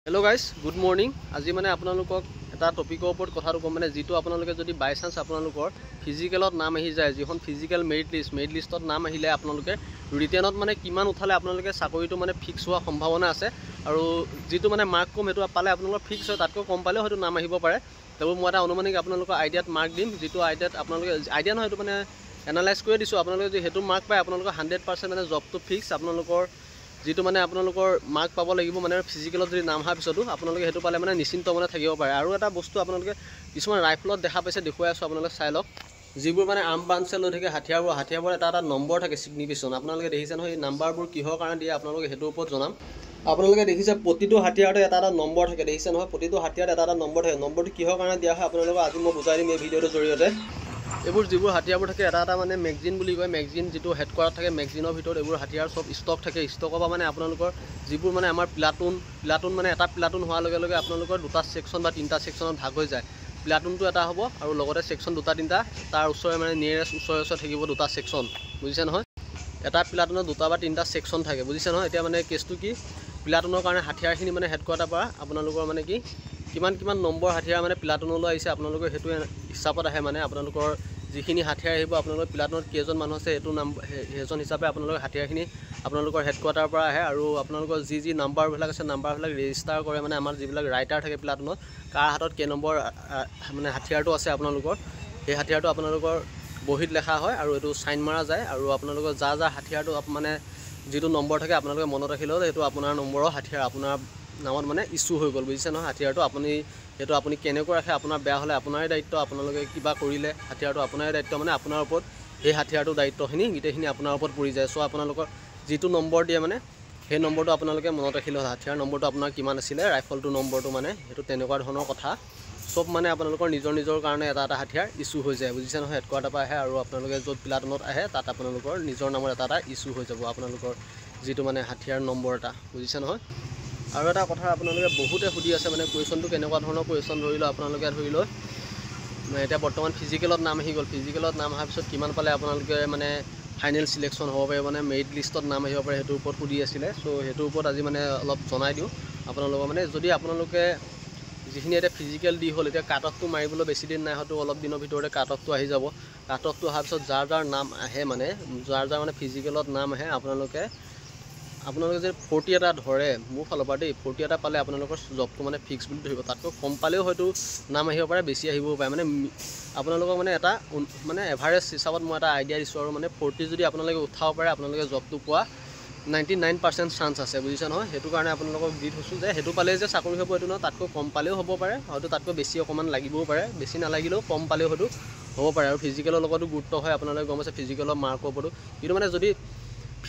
Hello guys, good morning. আজি মানে আপোনালোকক এটা টপিকৰ ওপৰত কথাটো কম মানে যেটো আপোনালোকে যদি বাই চান্স আপোনালোকৰ ফিজিক্যালত নাম আহি যায় যিখন ফিজিক্যাল মেৰিট লিষ্টত নাম আহিলে আপোনালোকে ৰিটেনত মানে কিমান উঠালে আপোনালোকে চাকৰিটো মানে ফিক্স হোৱা সম্ভাৱনা আছে আৰু যেটো মানে মাৰ্ক কম হেতু পালে আপোনালোকৰ ফিক্স হয় তাতকৈ কম পালে হয়তো নাম আহিব পাৰে তেও মই এটা অনুমানিক আপোনালোকৰ আইডিয়াত মাৰ্ক দিম যেটো আইডিয়াত আপোনালোকে আইডিয়া নহয় হেতু মানে এনালাইজ কৰি দিছো আপোনালোকে যে হেতু মাৰ্ক পায় আপোনালোকৰ 100% মানে জবটো ফিক্স আপোনালোকৰ যেটো মানে আপোনালোকৰ মাৰ্ক পাব লাগিব মানে ফিজিক্যালত যদি নাম হা পিছতো আপোনালোকে হেতু পালে মানে নিশ্চিন্ত মনে থাকিব পাৰে আৰু এটা বস্তু আপোনালোকে কিছুমান ৰাইফলত দেখা পাইছে দেখুৱাই আছো আপোনালোকে চাই লওক যিবোৰ মানে আৰ্ম বাঞ্চেল লৈ থাকে হাতিয়াৰবোৰ এটা নম্বৰ থাকে সিগনিফিকেশন আপোনালোকে দেখিছে নহয় এই নাম্বাৰবোৰ কিহৰ কাৰণে দিয়ে আপোনালোকে হেতুৰ ওপৰত জনাম আপোনালোকে দেখিছে প্ৰতিটো হাতিয়াৰতে এটা নম্বৰ থাকে দেখিছে নহয় প্ৰতিটো হাতিয়াৰত এটা নম্বৰ থাকে নম্বৰটো কিহৰ কাৰণে দিয়া হয় আপোনালোকক আজি মই বুজাই দিম এই ভিডিঅ'টোৰ জৰিয়তে এবোৰ যিবোৰ হাতিয়াৰবোৰ থাকে এটা মানে ম্যাগাজিন বুলি কয় ম্যাগাজিন যেটো হেডকোৱাৰ্টাৰ থাকে ম্যাগাজিনৰ ভিতৰত এবোৰ হাতিয়াৰ সব ষ্টক থাকে ষ্টকৰ পৰা মানে আপোনালোকৰ যিবোৰ মানে আমাৰ প্লাটুন মানে এটা প্লাটুন হোৱাৰ লগে লগে আপোনালোকৰ দুটা সেকশন বা তিনটা সেকশনত ভাগ হৈ যায় প্লাটুনটো এটা হ'ব আৰু লগতে সেকশন দুটা তিনটা তাৰ ওচৰে মানে নিয়াৰেষ্ট ওচৰে থাকিব দুটা সেকশন বুজিছে নহয় এটা প্লাটুনৰ দুটা বা তিনটা সেকশন থাকে বুজিছে নহয় এতিয়া মানে কেছটো কি প্লাটুনৰ কাৰণে হাতিয়াৰখিনি মানে হেডকোৱাৰ্টাৰ পৰা আপোনালোকৰ মানে কি কিমান নম্বৰ হাতিয়াৰ মানে প্লাটুনলৈ আহিছে আপোনালোকৰ হেতু হিচাপত আহে মানে আপোনালোকৰ যিখিনি হাতিয়াৰ আহিব আপোনালোকৰ প্লাটুনত কেজন মানুহ আছে এটো নাম হেজন হিচাপে আপোনালোকৰ হাতিয়াৰখিনি আপোনালোকৰ হেডকোৱাৰ্টাৰ পৰা আহে আৰু আপোনালোকৰ যি নাম্বাৰবিলাক আছে নাম্বাৰবিলাক ৰেজিষ্টাৰ কৰে মানে আমাৰ যিবিলাক ৰাইটাৰ থাকে প্লাটুনত কাৰ হাতত কে নম্বৰ মানে হাতিয়াৰটো আছে আপোনালোকৰ এই হাতিয়াৰটো আপোনালোকৰ বহিত লেখা হয় আৰু এটো সাইন মাৰা যায় আৰু আপোনালোকৰ যা হাতিয়াৰটো মানে যেটো নম্বৰ থাকে আপোনালোকে মনত ৰাখিলেও এটো আপোনাৰ নম্বৰৰ হাতিয়াৰ আপোনাৰ নামত মানে ইস্যু হৈ গল বুজিছে নহয় হাতিয়াৰটো আপুনি কেনেকৈ ৰাখে আপোনাৰ বেয়া হলে আপোনাৰে দায়িত্ব আপোনালোকে কিবা কৰিলে হাতিয়াৰটো আপোনাৰে দায়িত্ব মানে আপোনাৰ ওপৰত এই হাতিয়াৰটো দায়িত্বখিনি গিটেখিনি আপোনাৰ ওপৰত পৰি যায় সো আপোনালোকৰ যেটো নম্বৰ দিয়ে মানে সেই নম্বৰটো আপোনালোকে মনত ৰাখিলে হাতিয়াৰ নম্বৰটো আপোনাৰ কিমান আছিল ৰাইফলটো নম্বৰটো মানে হেতু তেনেকুৱা ধৰণৰ কথা সব মানে আপোনালোকৰ নিজৰ কাৰণে এটা হাতিয়াৰ ইস্যু হৈ যায় বুজিছে নহয় হেডকোৱাৰ্টাৰ পৰা আহে আৰু আপোনালোকে যত প্লাটুনত আহে তাত আপোনালোকৰ নিজৰ নামৰ এটা ইস্যু হৈ যাব আপোনালোকৰ যেটো মানে হাতিয়াৰ নম্বৰ এটা বুজিছে নহয় আৰু এটা কথা আপোনালোকে বহুতে সুধি আছে মানে কোৱেশ্চনটো কেনেকুৱা ধৰণৰ কোৱেশ্চন ধৰিলো আপোনালোকে ধৰিলো এটা বৰ্তমান ফিজিক্যালত নাম আহি গল ফিজিক্যালত নাম অহাৰ পিছত কিমান পালে আপোনালোকে মানে ফাইনেল সিলেকশন হ'ব পাৰে মানে মেৰিট লিষ্টত নাম আহিব পাৰে হেতুৰ ওপৰত সুধি আছিল সো হেতুৰ ওপৰত আজি মানে অলপ জনাই দিও আপোনালোকক মানে যদি আপোনালোকে যিখিনি এটা ফিজিক্যাল দি হল এতিয়া কাট অফটো মাৰিবলৈ বেছি দিন নাই হয়তো অলপ দিনৰ ভিতৰতে কাট অফটো আহি যাব কাট অফটো অহাৰ পিছত যাৰ নাম আহে মানে যাৰ মানে ফিজিক্যালত নাম আহে আপোনালোকে যে 40 এটা ধৰে মোৰ ফালৰ পৰা দেই 40 এটা পালে আপোনালোকৰ জবটো মানে ফিক্স বুলি ধৰিব তাতকৈ কম পালেও হয়তো নাম আহিব পাৰে বেছি আহিব পাৰে মানে আপোনালোকক মানে এটা মানে এভাৰেজ হিচাপত মই এটা আইডিয়া দিছো আৰু মানে 40 যদি আপোনালোকে উঠাব পাৰে আপোনালোকে জবটো পোৱা 99% চান্স আছে বুজিছে নহয় হেতু কাৰণে আপোনালোকক দি থৈছো যে হেতু পালে যে চাকৰি হ'ব এটো ন তাতকৈ কম পালেও হ'ব পাৰে হয়তো তাতকৈ বেছি অকমান লাগিবও পাৰে বেছি নালাগিলেও কম পালেও হয়তো হ'ব পাৰে আৰু ফিজিক্যালৰ লগতো গুৰুত্ব হয় আপোনালোকে গম আছে ফিজিক্যালৰ মাৰ্কৰ ওপৰতো কিন্তু মানে যদি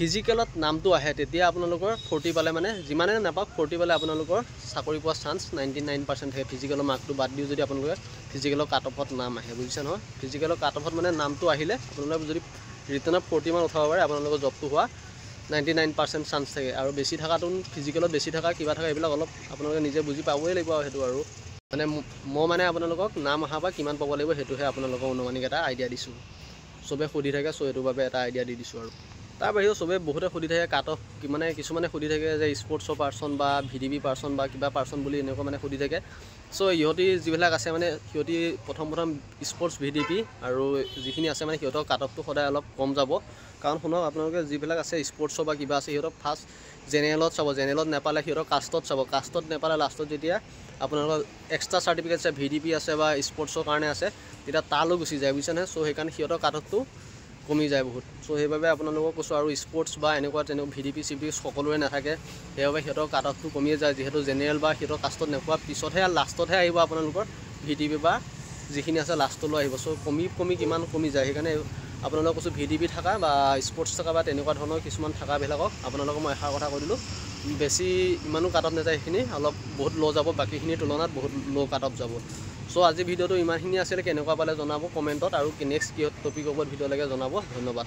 ফিজিক্যালত নামটো আহে তেতিয়া আপোনালোকৰ 40 পালে মানে যিমানে নাপাক 40 পালে আপোনালোকৰ চাকৰি পোৱা চান্স 99% থাকে ফিজিক্যালৰ মাৰ্কটো বাদ দিও যদি আপোনালোকে ফিজিক্যালৰ কাট অফত নাম আহে বুজিছে নহয় ফিজিক্যালৰ কাট অফত মানে নামটো আহিলে আপোনালোকে যদি ৰিটেনত 40 মান উঠাব পাৰে আপোনালোকৰ জবটো হোৱা 99% চান্স থাকে আৰু বেছি থাকাটো ফিজিক্যালত বেছি থাকা কিবা থাকা এইবিলাক অলপ আপোনালোকে নিজে বুজি পাবই লাগিব আৰু হেতু আৰু মানে মই মানে আপোনালোকক নাম আহা বা কিমান পাব লাগিব হেতুহে আপোনালোকক অনুমানিক এটা আইডিয়া দিছো সবে সুধি থাকে সো এটো বাবে এটা আইডিয়া দি দিছো আৰু তাৰ বাহিৰেও সবে বহুতে সুধি থাকে কাট অফ মানে কিছুমানে সুধি থাকে যে স্পৰ্টছৰ পাৰসন বা ভিডিবি পাৰসন বা কিবা পাৰসন বুলি এনেকুৱা মানে সুধি থাকে সো ইহতি যিবিলাক আছে মানে সিহতি প্ৰথম স্পৰ্টছ ভিডিপি আৰু যিখিনি আছে মানে সিহতৰ কাট অফটো সদায় অলপ কম যাব কাৰণ শুনক আপোনালোকে যিবিলাক আছে স্পৰ্টছৰ বা কিবা আছে সিহতৰ ফাৰ্স্ট জেনেৰেলত চাব জেনেৰেলত নেপালে সিহতৰ কাষ্টত চাব কাষ্টত নেপালে লাষ্টত যেতিয়া আপোনালোকৰ এক্সট্ৰা সাৰ্টিফিকেট আছে ভিডিপি আছে বা স্পৰ্টছৰ কাৰণে আছে তেতিয়া তালৈ গুচি যায় বুজিছেনে সো সেইকাৰণে সিহতৰ কাট অফটো কমি যায় বহুত সো সেইভাবে আপোনালোকক কৈছো আৰু স্পৰ্টছ বা এনেকুৱা ভিডিপি সিপি সকলোৰে নাথাকে সেইভাবে সিহতৰ কাট অফটো কমিয়ে যায় যেহেতু জেনেৰেল বা সিহতৰ কাষ্টত নেপোৱা পিছতহে লাষ্টতহে আহিব আপোনালোকৰ ভিডিপি বা যিখিনি আছে লাষ্টলৈ আহিব সো কমি কিমান কমি যায় সেইকাৰণে আপোনালোকক কৈছো ভিডিপি থাকা বা স্পৰ্টছ থাকা বা তেনেকুৱা ধৰণৰ কিছুমান থাকা বিলাকক আপোনালোকক মই এষাৰ কথা কৈ দিলো বেছি ইমানো কাট অফ নাযায় সেইখিনি অলপ বহুত লো যাব বাকিখিনিৰ তুলনাত বহুত লো কাট অফ যাব সো আজি ভিডিওটো ইমানখিনি আছিল কেনেকুৱা পালে জনাব কমেন্টত আৰু নেক্সট কি টপিক ওপৰত ভিডিও লাগে জনাব ধন্যবাদ